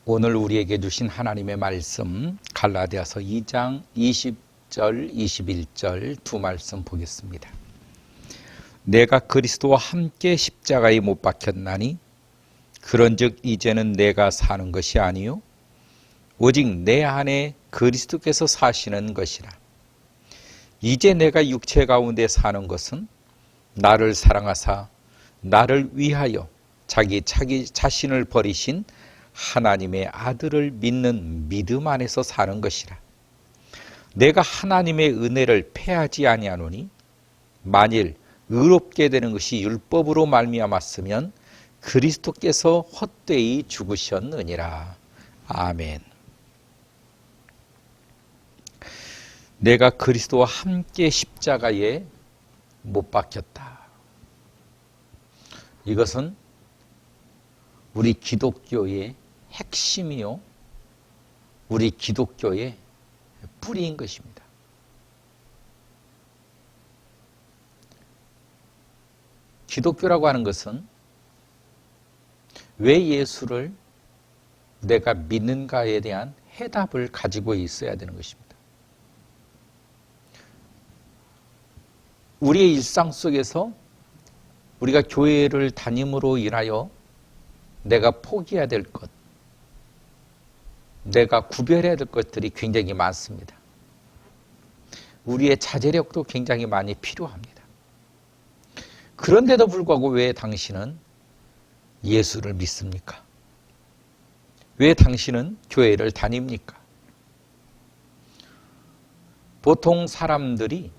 오늘 우리에게 주신 하나님의 말씀 갈라디아서 2장 20절 21절 두 말씀 보겠습니다. 내가 그리스도와 함께 십자가에 못 박혔나니 그런즉 이제는 내가 사는 것이 아니요 오직 내 안에 그리스도께서 사시는 것이라. 이제 내가 육체 가운데 사는 것은 나를 사랑하사 나를 위하여 자기 자신을 버리신 하나님의 아들을 믿는 믿음 안에서 사는 것이라. 내가 하나님의 은혜를 패하지 아니하노니 만일 의롭게 되는 것이 율법으로 말미암았으면 그리스도께서 헛되이 죽으셨느니라. 아멘. 내가 그리스도와 함께 십자가에 못 박혔다. 이것은 우리 기독교의 핵심이요, 우리 기독교의 뿌리인 것입니다. 기독교라고 하는 것은 왜 예수를 내가 믿는가에 대한 해답을 가지고 있어야 되는 것입니다. 우리의 일상 속에서 우리가 교회를 다님으로 인하여 내가 포기해야 될 것, 내가 구별해야 될 것들이 굉장히 많습니다. 우리의 자제력도 굉장히 많이 필요합니다. 그런데도 불구하고 왜 당신은 예수를 믿습니까? 왜 당신은 교회를 다닙니까? 보통 사람들이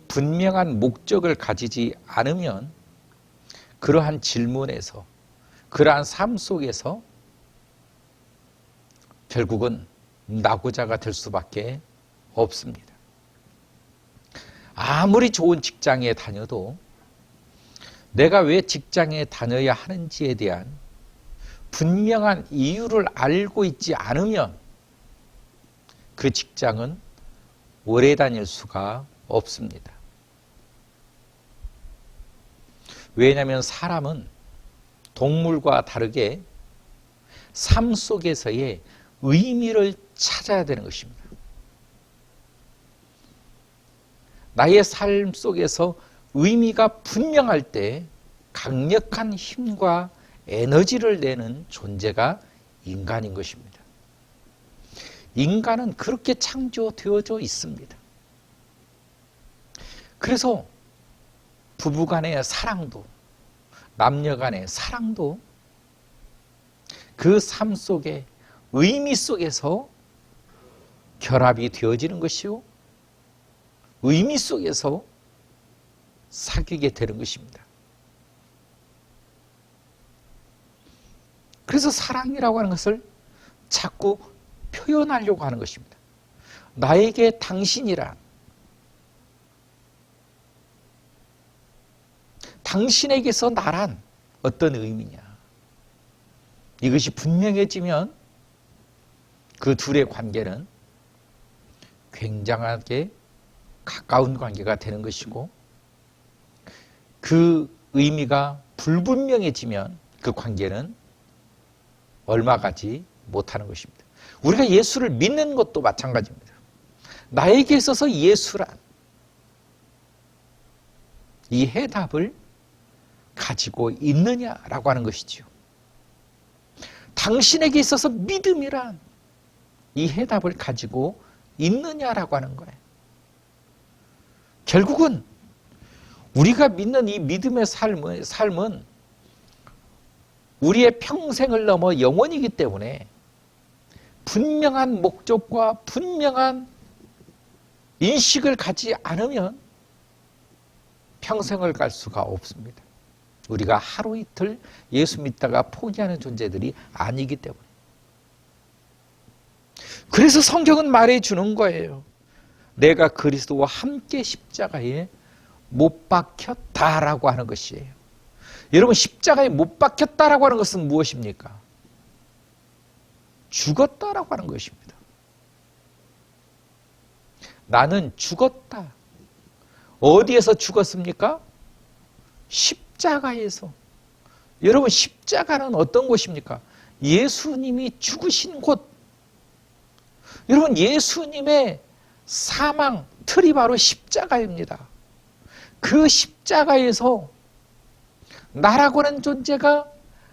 분명한 목적을 가지지 않으면 그러한 질문에서, 그러한 삶 속에서 결국은 낙오자가 될 수밖에 없습니다. 아무리 좋은 직장에 다녀도 내가 왜 직장에 다녀야 하는지에 대한 분명한 이유를 알고 있지 않으면 그 직장은 오래 다닐 수가 없습니다. 왜냐하면 사람은 동물과 다르게 삶 속에서의 의미를 찾아야 되는 것입니다. 나의 삶 속에서 의미가 분명할 때 강력한 힘과 에너지를 내는 존재가 인간인 것입니다. 인간은 그렇게 창조되어져 있습니다. 그래서 부부간의 사랑도, 남녀간의 사랑도 그 삶 속에 의미 속에서 결합이 되어지는 것이요, 의미 속에서 사귀게 되는 것입니다. 그래서 사랑이라고 하는 것을 자꾸 표현하려고 하는 것입니다. 나에게 당신이란, 당신에게서 나란 어떤 의미냐, 이것이 분명해지면 그 둘의 관계는 굉장하게 가까운 관계가 되는 것이고, 그 의미가 불분명해지면 그 관계는 얼마 가지 못하는 것입니다. 우리가 예수를 믿는 것도 마찬가지입니다. 나에게 있어서 예수란 이 해답을 가지고 있느냐라고 하는 것이지요. 당신에게 있어서 믿음이란 이 해답을 가지고 있느냐라고 하는 거예요. 결국은 우리가 믿는 이 믿음의 삶은 우리의 평생을 넘어 영원이기 때문에 분명한 목적과 분명한 인식을 갖지 않으면 평생을 갈 수가 없습니다. 우리가 하루 이틀 예수 믿다가 포기하는 존재들이 아니기 때문에. 그래서 성경은 말해주는 거예요. 내가 그리스도와 함께 십자가에 못 박혔다라고 하는 것이에요. 여러분, 십자가에 못 박혔다라고 하는 것은 무엇입니까? 죽었다라고 하는 것입니다. 나는 죽었다. 어디에서 죽었습니까? 십자가에서. 여러분, 십자가는 어떤 곳입니까? 예수님이 죽으신 곳, 여러분 예수님의 사망 틀이 바로 십자가입니다. 그 십자가에서 나라고 하는 존재가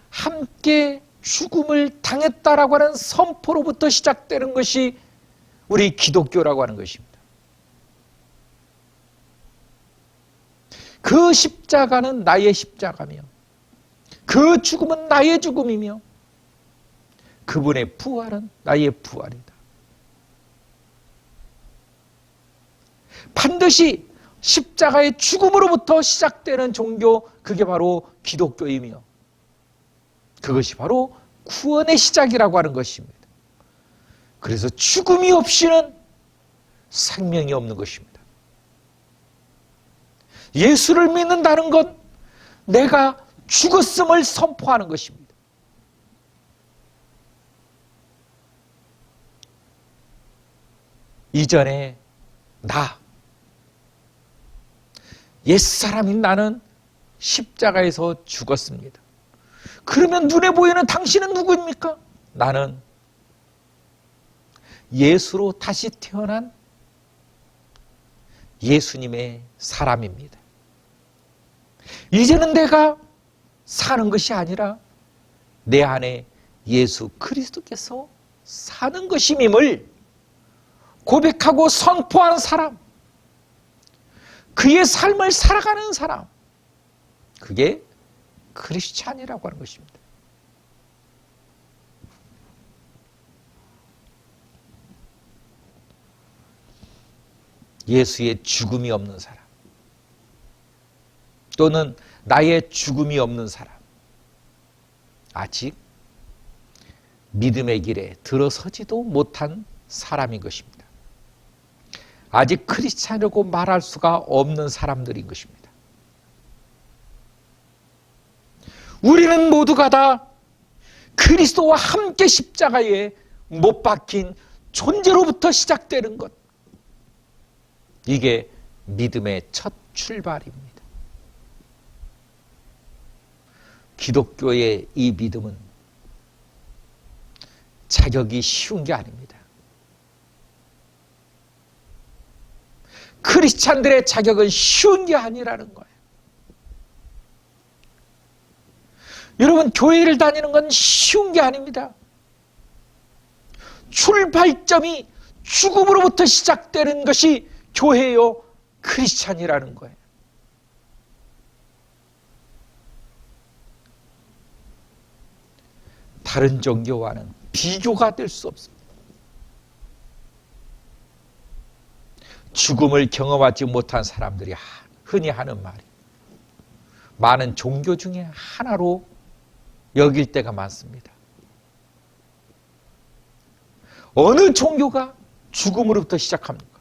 함께 죽음을 당했다라고 하는 선포로부터 시작되는 것이 우리 기독교라고 하는 것입니다. 그 십자가는 나의 십자가며 그 죽음은 나의 죽음이며 그분의 부활은 나의 부활이다. 반드시 십자가의 죽음으로부터 시작되는 종교, 그게 바로 기독교이며 그것이 바로 구원의 시작이라고 하는 것입니다. 그래서 죽음이 없이는 생명이 없는 것입니다. 예수를 믿는다는 것, 내가 죽었음을 선포하는 것입니다. 이전에 옛사람인 나는 십자가에서 죽었습니다. 그러면 눈에 보이는 당신은 누구입니까? 나는 예수로 다시 태어난 예수님의 사람입니다. 이제는 내가 사는 것이 아니라 내 안에 예수 그리스도께서 사는 것임을 고백하고 선포하는 사람, 그의 삶을 살아가는 사람, 그게 크리스찬이라고 하는 것입니다. 예수의 죽음이 없는 사람, 또는 나의 죽음이 없는 사람, 아직 믿음의 길에 들어서지도 못한 사람인 것입니다. 아직 크리스찬이라고 말할 수가 없는 사람들인 것입니다. 우리는 모두가 다 그리스도와 함께 십자가에 못 박힌 존재로부터 시작되는 것, 이게 믿음의 첫 출발입니다. 기독교의 이 믿음은 자격이 쉬운 게 아닙니다. 크리스찬들의 자격은 쉬운 게 아니라는 거예요. 여러분, 교회를 다니는 건 쉬운 게 아닙니다. 출발점이 죽음으로부터 시작되는 것이 교회요, 크리스찬이라는 거예요. 다른 종교와는 비교가 될 수 없습니다. 죽음을 경험하지 못한 사람들이 흔히 하는 말이, 많은 종교 중에 하나로 여길 때가 많습니다. 어느 종교가 죽음으로부터 시작합니까?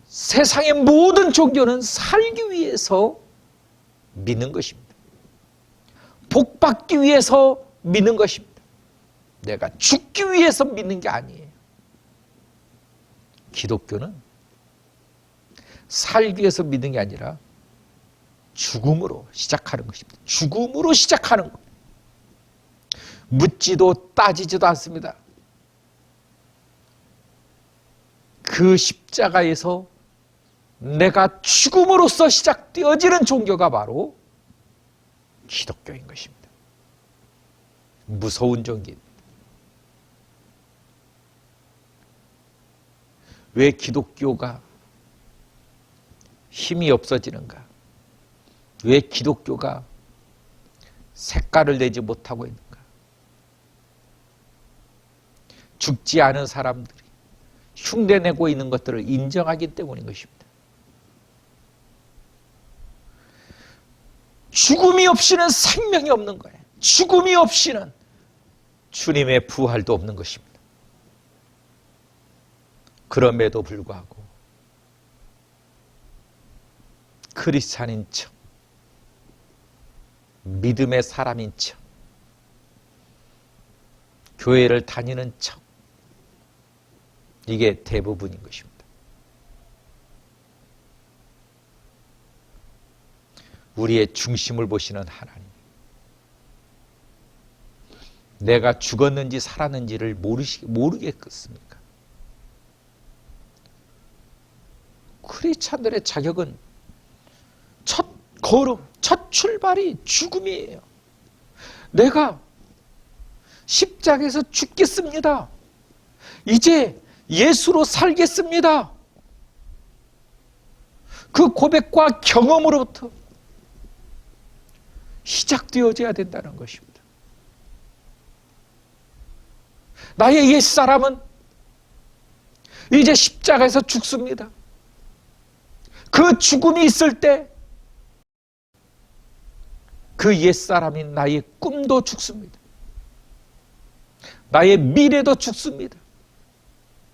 세상의 모든 종교는 살기 위해서 믿는 것입니다. 복받기 위해서 믿는 것입니다. 내가 죽기 위해서 믿는 게 아니에요. 기독교는 살기 위해서 믿는 게 아니라 죽음으로 시작하는 것입니다. 죽음으로 시작하는 것. 묻지도 따지지도 않습니다. 그 십자가에서 내가 죽음으로써 시작되어지는 종교가 바로 기독교인 것입니다. 무서운 종교입니다. 왜 기독교가 힘이 없어지는가? 왜 기독교가 색깔을 내지 못하고 있는가? 죽지 않은 사람들이 흉내내고 있는 것들을 인정하기 때문인 것입니다. 죽음이 없이는 생명이 없는 거예요. 죽음이 없이는 주님의 부활도 없는 것입니다. 그럼에도 불구하고 크리스찬인 척, 믿음의 사람인 척, 교회를 다니는 척, 이게 대부분인 것입니다. 우리의 중심을 보시는 하나님, 내가 죽었는지 살았는지를 모르겠습니까? 크리스찬들의 자격은 첫 걸음, 첫 출발이 죽음이에요. 내가 십자가에서 죽겠습니다. 이제 예수로 살겠습니다. 그 고백과 경험으로부터 시작되어져야 된다는 것입니다. 나의 옛사람은 이제 십자가에서 죽습니다. 그 죽음이 있을 때 그 옛사람인 나의 꿈도 죽습니다. 나의 미래도 죽습니다.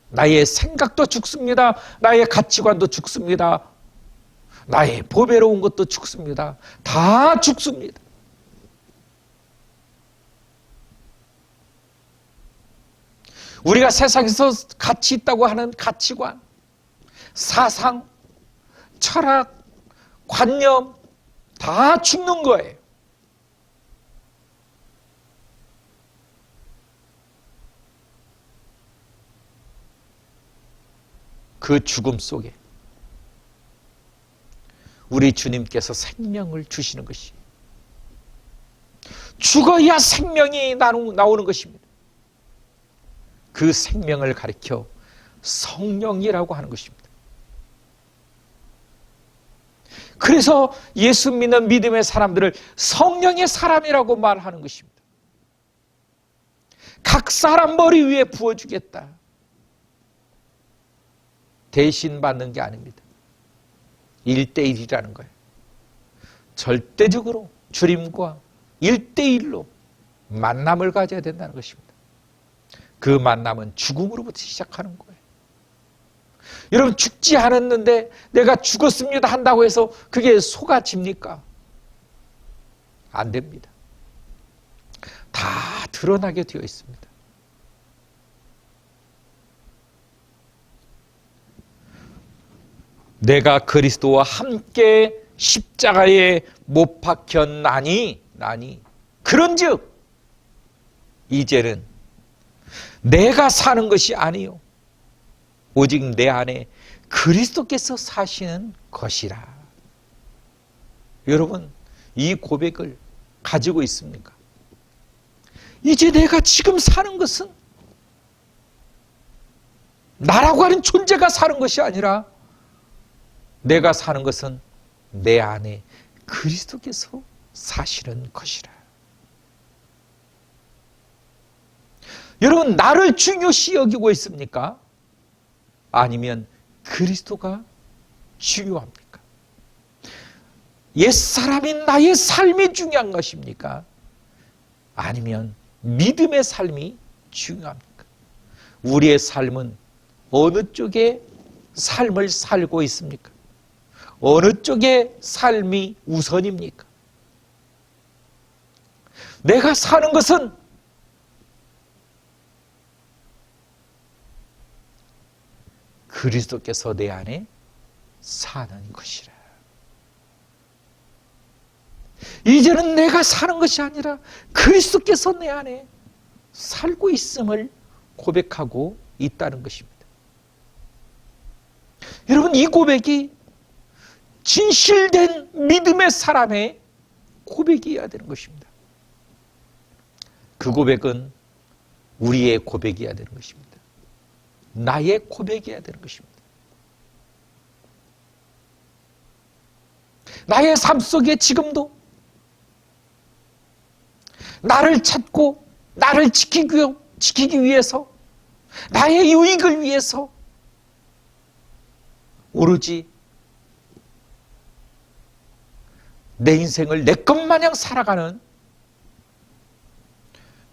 나의 생각도 죽습니다. 나의 가치관도 죽습니다. 나의 보배로운 것도 죽습니다. 다 죽습니다. 우리가 세상에서 가치 있다고 하는 가치관, 사상, 철학, 관념 다 죽는 거예요. 그 죽음 속에 우리 주님께서 생명을 주시는 것이, 죽어야 생명이 나오는 것입니다. 그 생명을 가리켜 성령이라고 하는 것입니다. 그래서 예수 믿는 믿음의 사람들을 성령의 사람이라고 말하는 것입니다. 각 사람 머리 위에 부어주겠다. 대신 받는 게 아닙니다. 1대1이라는 거예요. 절대적으로 주님과 1대1로 만남을 가져야 된다는 것입니다. 그 만남은 죽음으로부터 시작하는 거예요. 여러분, 죽지 않았는데 내가 죽었습니다 한다고 해서 그게 속아집니까? 안 됩니다. 다 드러나게 되어 있습니다. 내가 그리스도와 함께 십자가에 못 박혔나니 그런즉 이제는 내가 사는 것이 아니요 오직 내 안에 그리스도께서 사시는 것이라. 여러분, 이 고백을 가지고 있습니까? 이제 내가 지금 사는 것은 나라고 하는 존재가 사는 것이 아니라 내가 사는 것은 내 안에 그리스도께서 사시는 것이라. 여러분, 나를 중요시 여기고 있습니까? 아니면 그리스도가 중요합니까? 옛사람인 나의 삶이 중요한 것입니까? 아니면 믿음의 삶이 중요합니까? 우리의 삶은 어느 쪽에 삶을 살고 있습니까? 어느 쪽의 삶이 우선입니까? 내가 사는 것은 그리스도께서 내 안에 사는 것이라. 이제는 내가 사는 것이 아니라 그리스도께서 내 안에 살고 있음을 고백하고 있다는 것입니다. 여러분, 이 고백이 진실된 믿음의 사람의 고백이어야 되는 것입니다. 그 고백은 우리의 고백이어야 되는 것입니다. 나의 고백이어야 되는 것입니다. 나의 삶 속에 지금도 나를 찾고 나를 지키기 위해서, 나의 유익을 위해서 오로지 내 인생을 내 것 마냥 살아가는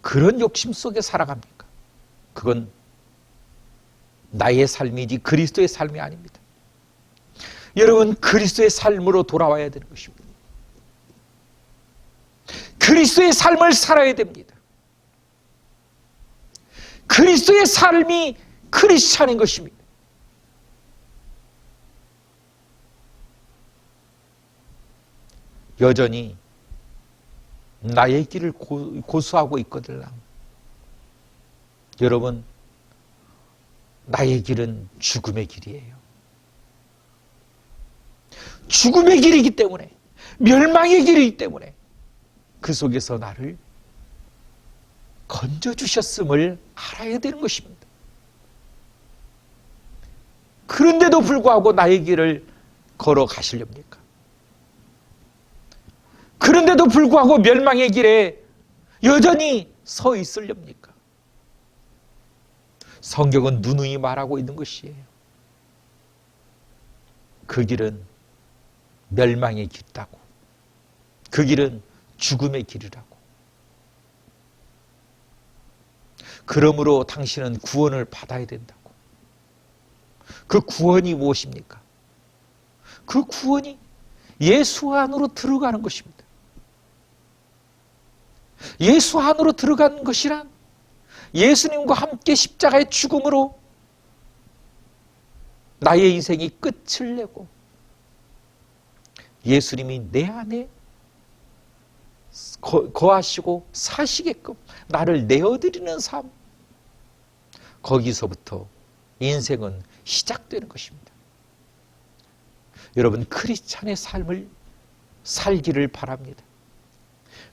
그런 욕심 속에 살아갑니까? 그건 나의 삶이지 그리스도의 삶이 아닙니다. 여러분, 그리스도의 삶으로 돌아와야 되는 것입니다. 그리스도의 삶을 살아야 됩니다. 그리스도의 삶이 크리스찬인 것입니다. 여전히 나의 길을 고수하고 있거들랑 여러분, 나의 길은 죽음의 길이에요. 죽음의 길이기 때문에, 멸망의 길이기 때문에 그 속에서 나를 건져주셨음을 알아야 되는 것입니다. 그런데도 불구하고 나의 길을 걸어가시렵니까? 그런데도 불구하고 멸망의 길에 여전히 서 있으렵니까? 성경은 누누이 말하고 있는 것이에요. 그 길은 멸망의 길이라고. 그 길은 죽음의 길이라고. 그러므로 당신은 구원을 받아야 된다고. 그 구원이 무엇입니까? 그 구원이 예수 안으로 들어가는 것입니다. 예수 안으로 들어가는 것이란 예수님과 함께 십자가의 죽음으로 나의 인생이 끝을 내고 예수님이 내 안에 거하시고 사시게끔 나를 내어드리는 삶, 거기서부터 인생은 시작되는 것입니다. 여러분, 크리스찬의 삶을 살기를 바랍니다.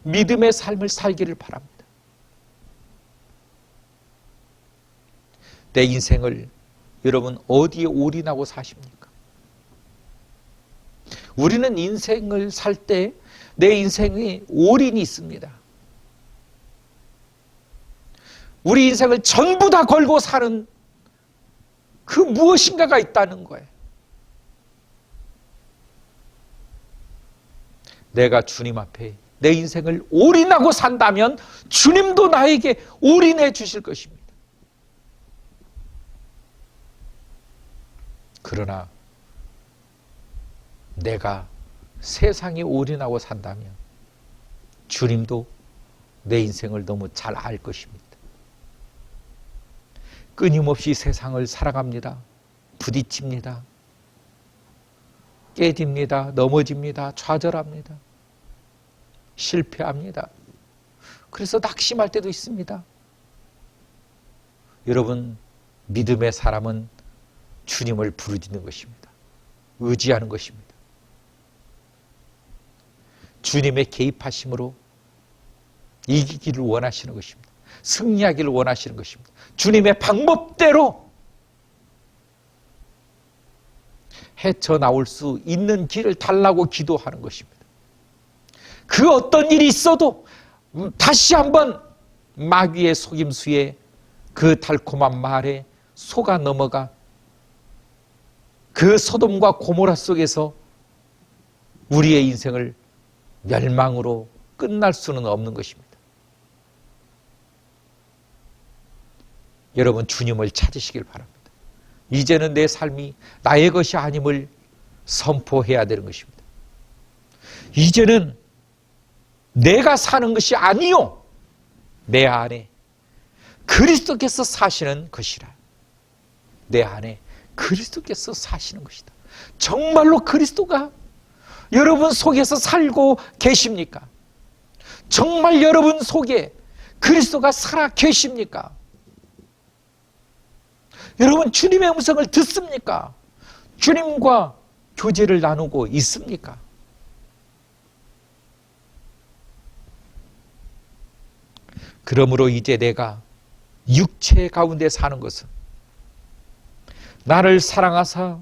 믿음의 삶을 살기를 바랍니다. 내 인생을 여러분 어디에 올인하고 사십니까? 우리는 인생을 살 때 내 인생에 올인이 있습니다. 우리 인생을 전부 다 걸고 사는 그 무엇인가가 있다는 거예요. 내가 주님 앞에 내 인생을 올인하고 산다면 주님도 나에게 올인해 주실 것입니다. 그러나 내가 세상에 올인하고 산다면 주님도 내 인생을 너무 잘 알 것입니다. 끊임없이 세상을 살아갑니다. 부딪힙니다. 깨집니다. 넘어집니다. 좌절합니다. 실패합니다. 그래서 낙심할 때도 있습니다. 여러분, 믿음의 사람은 주님을 부르짖는 것입니다. 의지하는 것입니다. 주님의 개입하심으로 이기기를 원하시는 것입니다. 승리하기를 원하시는 것입니다. 주님의 방법대로 헤쳐나올 수 있는 길을 달라고 기도하는 것입니다. 그 어떤 일이 있어도 다시 한번 마귀의 속임수에 그 달콤한 말에 속아 넘어가 그 소돔과 고모라 속에서 우리의 인생을 멸망으로 끝날 수는 없는 것입니다. 여러분, 주님을 찾으시길 바랍니다. 이제는 내 삶이 나의 것이 아님을 선포해야 되는 것입니다. 이제는 내가 사는 것이 아니요, 내 안에 그리스도께서 사시는 것이라. 내 안에 그리스도께서 사시는 것이다. 정말로 그리스도가 여러분 속에서 살고 계십니까? 정말 여러분 속에 그리스도가 살아 계십니까? 여러분, 주님의 음성을 듣습니까? 주님과 교제를 나누고 있습니까? 그러므로 이제 내가 육체 가운데 사는 것은 나를 사랑하사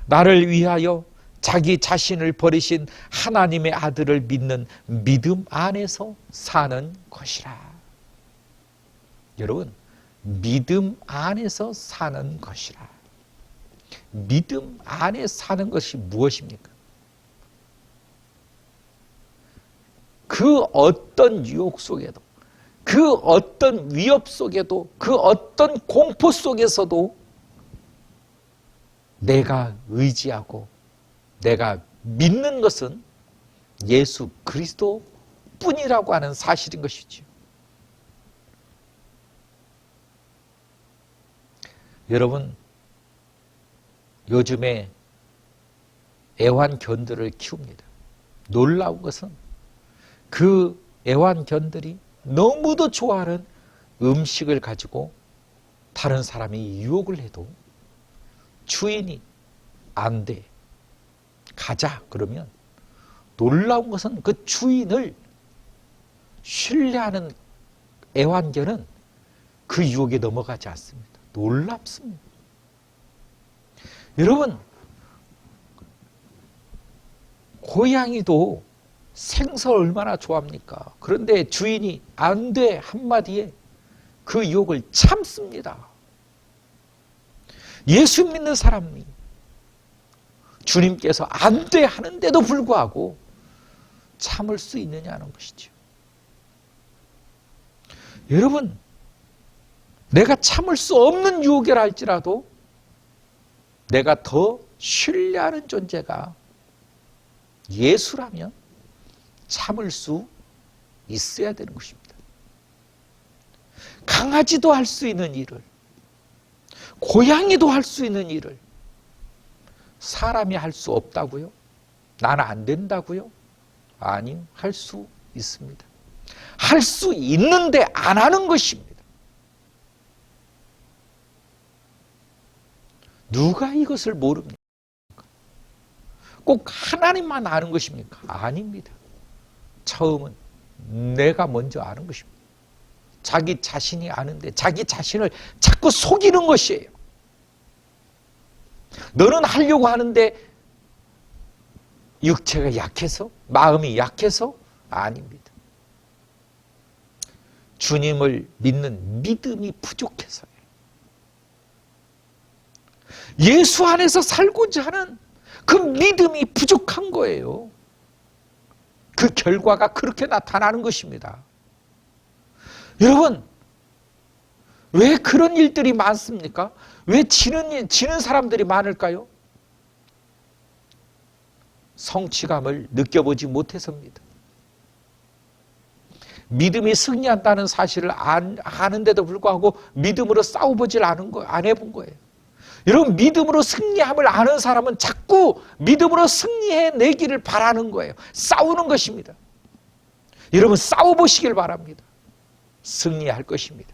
나를 위하여 자기 자신을 버리신 하나님의 아들을 믿는 믿음 안에서 사는 것이라. 여러분, 믿음 안에서 사는 것이라. 믿음 안에 사는 것이 무엇입니까? 그 어떤 유혹 속에도, 그 어떤 위협 속에도, 그 어떤 공포 속에서도 내가 의지하고 내가 믿는 것은 예수 그리스도 뿐이라고 하는 사실인 것이죠. 여러분, 요즘에 애완견들을 키웁니다. 놀라운 것은 그 애완견들이 너무도 좋아하는 음식을 가지고 다른 사람이 유혹을 해도 주인이 안 돼, 가자 그러면 놀라운 것은 그 주인을 신뢰하는 애완견은 그 유혹에 넘어가지 않습니다. 놀랍습니다. 여러분, 고양이도 생선 얼마나 좋아합니까? 그런데 주인이 안 돼 한마디에 그 유혹을 참습니다. 예수 믿는 사람이 주님께서 안 돼 하는데도 불구하고 참을 수 있느냐는 것이죠. 여러분, 내가 참을 수 없는 유혹이라 할지라도 내가 더 신뢰하는 존재가 예수라면 참을 수 있어야 되는 것입니다. 강아지도 할 수 있는 일을, 고양이도 할 수 있는 일을 사람이 할 수 없다고요? 나는 안 된다고요? 아니요, 할 수 있습니다. 할 수 있는데 안 하는 것입니다. 누가 이것을 모릅니까? 꼭 하나님만 아는 것입니까? 아닙니다. 처음은 내가 먼저 아는 것입니다. 자기 자신이 아는데 자기 자신을 자꾸 속이는 것이에요. 너는 하려고 하는데 육체가 약해서? 마음이 약해서? 아닙니다. 주님을 믿는 믿음이 부족해서요. 예수 안에서 살고자 하는 그 믿음이 부족한 거예요. 그 결과가 그렇게 나타나는 것입니다. 여러분, 왜 그런 일들이 많습니까? 왜 지는 사람들이 많을까요? 성취감을 느껴보지 못해서입니다. 믿음이 승리한다는 사실을 아는데도 불구하고 믿음으로 싸워보질 안 해본 거예요. 여러분, 믿음으로 승리함을 아는 사람은 자꾸 믿음으로 승리해내기를 바라는 거예요. 싸우는 것입니다. 여러분, 싸워보시길 바랍니다. 승리할 것입니다.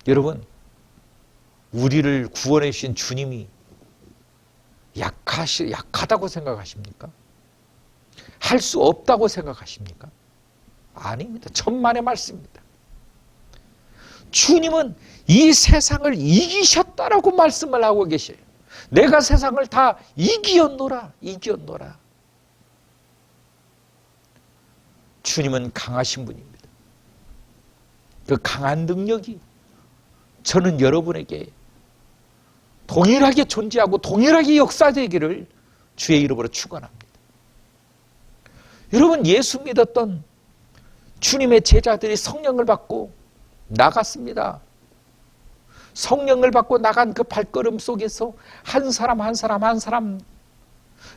여러분, 우리를 구원해 주신 주님이 약하다고 생각하십니까? 할 수 없다고 생각하십니까? 아닙니다. 천만의 말씀입니다. 주님은 이 세상을 이기셨다라고 말씀을 하고 계셔요. 내가 세상을 다 이기었노라. 주님은 강하신 분입니다. 그 강한 능력이 저는 여러분에게 동일하게 존재하고 동일하게 역사되기를 주의 이름으로 축원합니다. 여러분, 예수 믿었던 주님의 제자들이 성령을 받고 나갔습니다. 성령을 받고 나간 그 발걸음 속에서 한 사람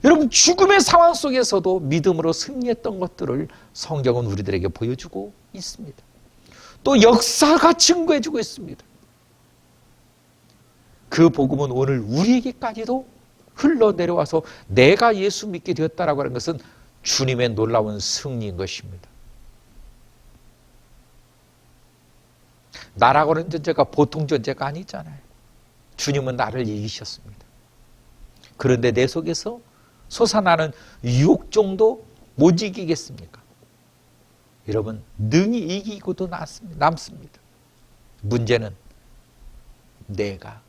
여러분, 죽음의 상황 속에서도 믿음으로 승리했던 것들을 성경은 우리들에게 보여주고 있습니다. 또 역사가 증거해주고 있습니다. 그 복음은 오늘 우리에게까지도 흘러내려와서 내가 예수 믿게 되었다라고 하는 것은 주님의 놀라운 승리인 것입니다. 나라고 하는 존재가 보통 존재가 아니잖아요. 주님은 나를 이기셨습니다. 그런데 내 속에서 솟아나는 유혹 정도 못 이기겠습니까? 여러분, 능히 이기고도 남습니다. 문제는 내가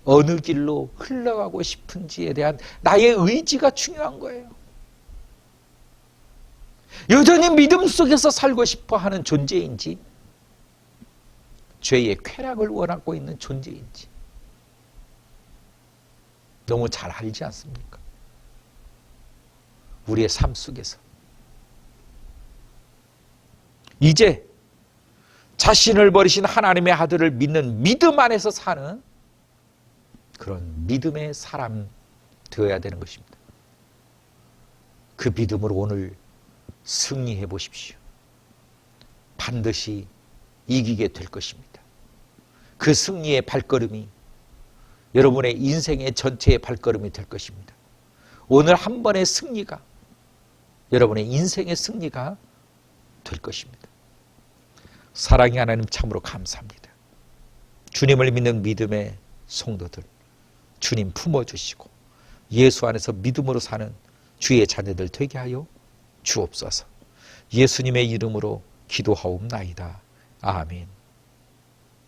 어느 길로 흘러가고 싶은지에 대한 나의 의지가 중요한 거예요. 여전히 믿음 속에서 살고 싶어 하는 존재인지, 죄의 쾌락을 원하고 있는 존재인지 너무 잘 알지 않습니까? 우리의 삶 속에서 이제 자신을 버리신 하나님의 아들을 믿는 믿음 안에서 사는 그런 믿음의 사람 되어야 되는 것입니다. 그 믿음으로 오늘 승리해 보십시오. 반드시 이기게 될 것입니다. 그 승리의 발걸음이 여러분의 인생의 전체의 발걸음이 될 것입니다. 오늘 한 번의 승리가, 여러분의 인생의 승리가 될 것입니다. 사랑의 하나님 참으로 감사합니다. 주님을 믿는 믿음의 성도들 주님 품어주시고 예수 안에서 믿음으로 사는 주의 자녀들 되게 하여 주옵소서. 예수님의 이름으로 기도하옵나이다. 아멘.